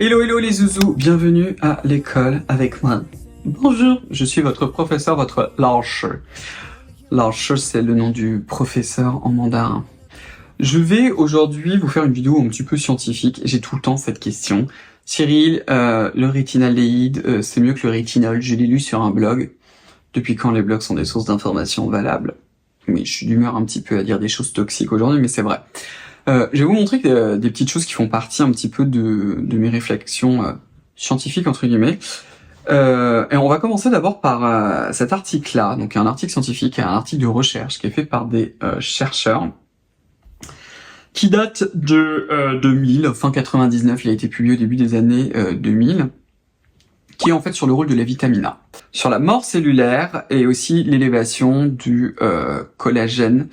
Hello hello les zouzous, bienvenue à l'école avec moi. Bonjour, je suis votre professeur, votre Laoshi. Laoshi, c'est le nom du professeur en mandarin. Je vais aujourd'hui vous faire une vidéo un petit peu scientifique. J'ai tout le temps cette question. Cyril, le rétinaldéhyde, c'est mieux que le rétinol. Je l'ai lu sur un blog. Depuis quand les blogs sont des sources d'informations valables? Oui, je suis d'humeur un petit peu à dire des choses toxiques aujourd'hui, mais c'est vrai. Je vais vous montrer des petites choses qui font partie un petit peu de mes réflexions scientifiques, entre guillemets. Et on va commencer d'abord par cet article-là, donc un article scientifique, un article de recherche qui est fait par des chercheurs, qui date de 2000, fin 99, il a été publié au début des années 2000, qui est en fait sur le rôle de la vitamine A, sur la mort cellulaire et aussi l'élévation du collagène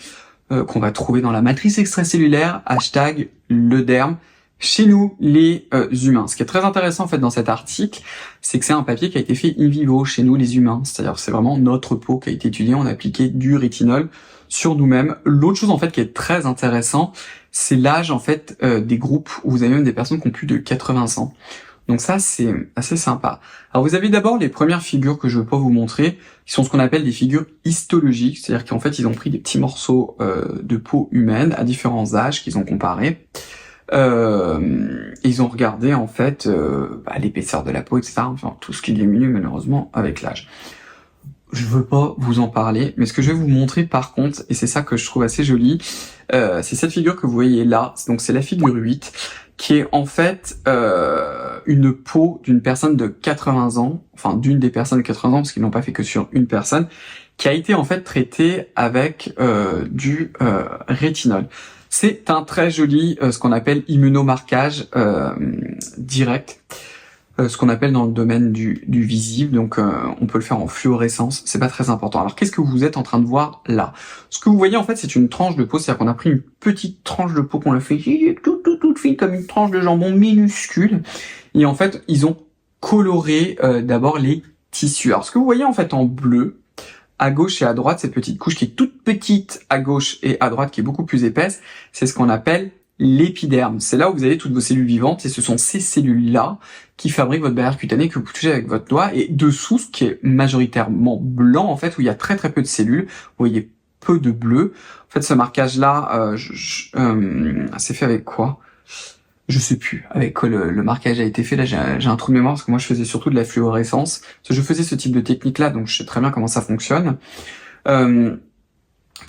qu'on va trouver dans la matrice extracellulaire, hashtag le derme, chez nous, les humains. Ce qui est très intéressant en fait dans cet article, c'est que c'est un papier qui a été fait in vivo chez nous les humains. C'est-à-dire c'est vraiment notre peau qui a été étudiée, on a appliqué du rétinol sur nous-mêmes. L'autre chose en fait qui est très intéressant, c'est l'âge en fait des groupes où vous avez même des personnes qui ont plus de 80 ans. Donc ça, c'est assez sympa. Alors vous avez d'abord les premières figures que je veux pas vous montrer, qui sont ce qu'on appelle des figures histologiques, c'est-à-dire qu'en fait, ils ont pris des petits morceaux de peau humaine à différents âges qu'ils ont comparés. Ils ont regardé en fait l'épaisseur de la peau, etc. Enfin, tout ce qui diminue malheureusement avec l'âge. Je veux pas vous en parler, mais ce que je vais vous montrer par contre, et c'est ça que je trouve assez joli, c'est cette figure que vous voyez là, donc c'est la figure 8, qui est en fait une peau d'une personne de 80 ans, enfin d'une des personnes de 80 ans, parce qu'ils n'ont pas fait que sur une personne, qui a été en fait traitée avec du rétinol. C'est un très joli, ce qu'on appelle immunomarquage direct, ce qu'on appelle dans le domaine du visible, donc on peut le faire en fluorescence, c'est pas très important. Alors qu'est-ce que vous êtes en train de voir là? Ce que vous voyez en fait c'est une tranche de peau, c'est-à-dire qu'on a pris une petite tranche de peau qu'on a fait toute fine comme une tranche de jambon minuscule, et en fait ils ont coloré d'abord les tissus. Alors ce que vous voyez en fait en bleu, à gauche et à droite, cette petite couche qui est toute petite à gauche et à droite qui est beaucoup plus épaisse, c'est ce qu'on appelle l'épiderme. C'est là où vous avez toutes vos cellules vivantes et ce sont ces cellules-là qui fabriquent votre barrière cutanée que vous touchez avec votre doigt. Et dessous, ce qui est majoritairement blanc, en fait, où il y a très très peu de cellules, vous voyez peu de bleu. En fait, ce marquage-là, c'est fait avec quoi? Je sais plus avec quoi le marquage a été fait. Là, j'ai un trou de mémoire parce que moi, je faisais surtout de la fluorescence. Parce que je faisais ce type de technique-là, donc je sais très bien comment ça fonctionne.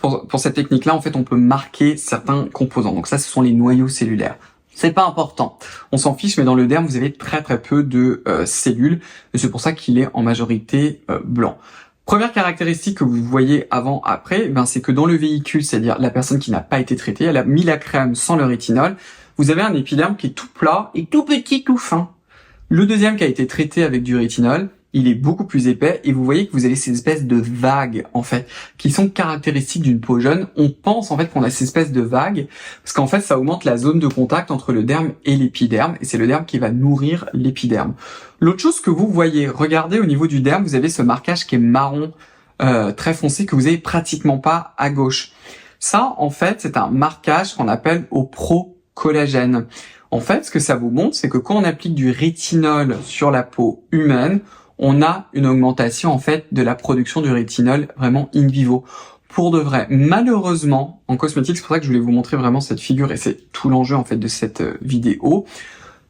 Pour cette technique-là, en fait, on peut marquer certains composants. Donc ça, ce sont les noyaux cellulaires. C'est pas important. On s'en fiche, mais dans le derme, vous avez très très peu de cellules. Et c'est pour ça qu'il est en majorité blanc. Première caractéristique que vous voyez avant-après, c'est que dans le véhicule, c'est-à-dire la personne qui n'a pas été traitée, elle a mis la crème sans le rétinol, vous avez un épiderme qui est tout plat et tout petit, tout fin. Le deuxième qui a été traité avec du rétinol, il est beaucoup plus épais et vous voyez que vous avez ces espèces de vagues en fait qui sont caractéristiques d'une peau jeune. On pense en fait qu'on a ces espèces de vagues parce qu'en fait ça augmente la zone de contact entre le derme et l'épiderme et c'est le derme qui va nourrir l'épiderme. L'autre chose que vous voyez, regardez au niveau du derme, vous avez ce marquage qui est marron très foncé que vous avez pratiquement pas à gauche. Ça en fait c'est un marquage qu'on appelle au pro-collagène. En fait, ce que ça vous montre, c'est que quand on applique du rétinol sur la peau humaine, on a une augmentation en fait de la production du rétinol vraiment in vivo. Pour de vrai, malheureusement, en cosmétique, c'est pour ça que je voulais vous montrer vraiment cette figure et c'est tout l'enjeu en fait de cette vidéo.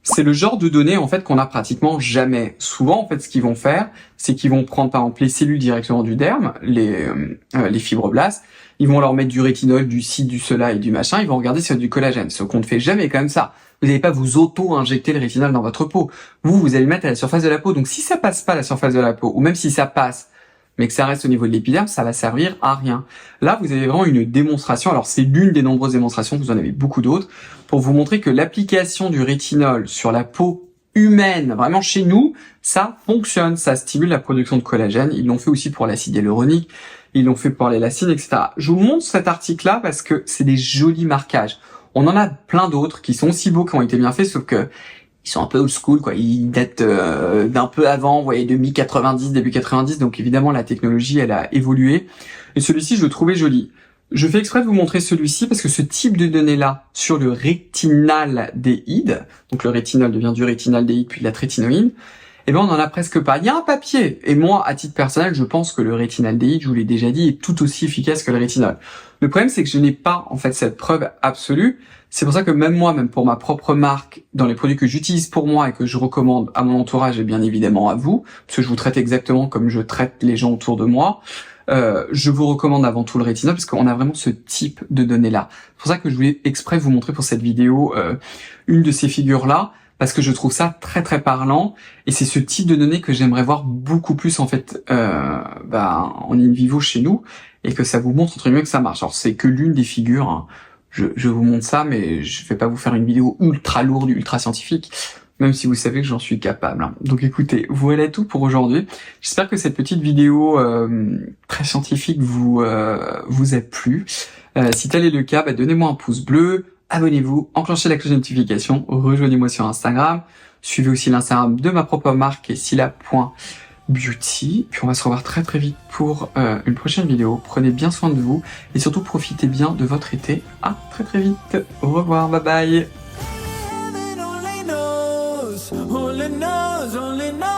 C'est le genre de données en fait qu'on a pratiquement jamais. Souvent en fait ce qu'ils vont faire, c'est qu'ils vont prendre par exemple les cellules directement du derme, les fibroblastes, ils vont leur mettre du rétinol, du ci, du cela et du machin, ils vont regarder si c'est du collagène. Ce qu'on ne fait jamais comme ça. Vous n'allez pas vous auto-injecter le rétinol dans votre peau. Vous allez le mettre à la surface de la peau. Donc si ça passe pas à la surface de la peau, ou même si ça passe, mais que ça reste au niveau de l'épiderme, ça va servir à rien. Là, vous avez vraiment une démonstration. Alors, c'est l'une des nombreuses démonstrations, vous en avez beaucoup d'autres, pour vous montrer que l'application du rétinol sur la peau humaine, vraiment chez nous, ça fonctionne. Ça stimule la production de collagène. Ils l'ont fait aussi pour l'acide hyaluronique. Ils l'ont fait pour l'élastine, etc. Je vous montre cet article-là parce que c'est des jolis marquages. On en a plein d'autres qui sont aussi beaux, qui ont été bien faits, sauf que ils sont un peu old school, quoi. Ils datent d'un peu avant, vous voyez, de mi-90, début 90. Donc évidemment, la technologie, elle a évolué. Et celui-ci, je le trouvais joli. Je fais exprès de vous montrer celui-ci parce que ce type de données-là sur le rétinaldéhyde, donc le rétinol devient du rétinaldéhyde puis de la trétinoïne, eh ben on en a presque pas. Il y a un papier, et moi, à titre personnel, je pense que le rétinaldéhyde, je vous l'ai déjà dit, est tout aussi efficace que le rétinol. Le problème, c'est que je n'ai pas, en fait, cette preuve absolue. C'est pour ça que même moi, même pour ma propre marque, dans les produits que j'utilise pour moi et que je recommande à mon entourage et bien évidemment à vous, parce que je vous traite exactement comme je traite les gens autour de moi, je vous recommande avant tout le rétinol parce qu'on a vraiment ce type de données-là. C'est pour ça que je voulais exprès vous montrer pour cette vidéo une de ces figures-là, parce que je trouve ça très très parlant, et c'est ce type de données que j'aimerais voir beaucoup plus en fait en in vivo chez nous, et que ça vous montre entre guillemets que ça marche. Alors c'est que l'une des figures, hein. Je vous montre ça, mais je vais pas vous faire une vidéo ultra lourde, ultra scientifique, même si vous savez que j'en suis capable. Hein. Donc écoutez, voilà tout pour aujourd'hui. J'espère que cette petite vidéo très scientifique vous a plu. Si tel est le cas, donnez-moi un pouce bleu, abonnez-vous, enclenchez la cloche de notification, rejoignez-moi sur Instagram, suivez aussi l'Instagram de ma propre marque qui est sila.beauty, puis on va se revoir très très vite pour une prochaine vidéo. Prenez bien soin de vous et surtout profitez bien de votre été. À très très vite, au revoir, bye bye. Only knows, only knows.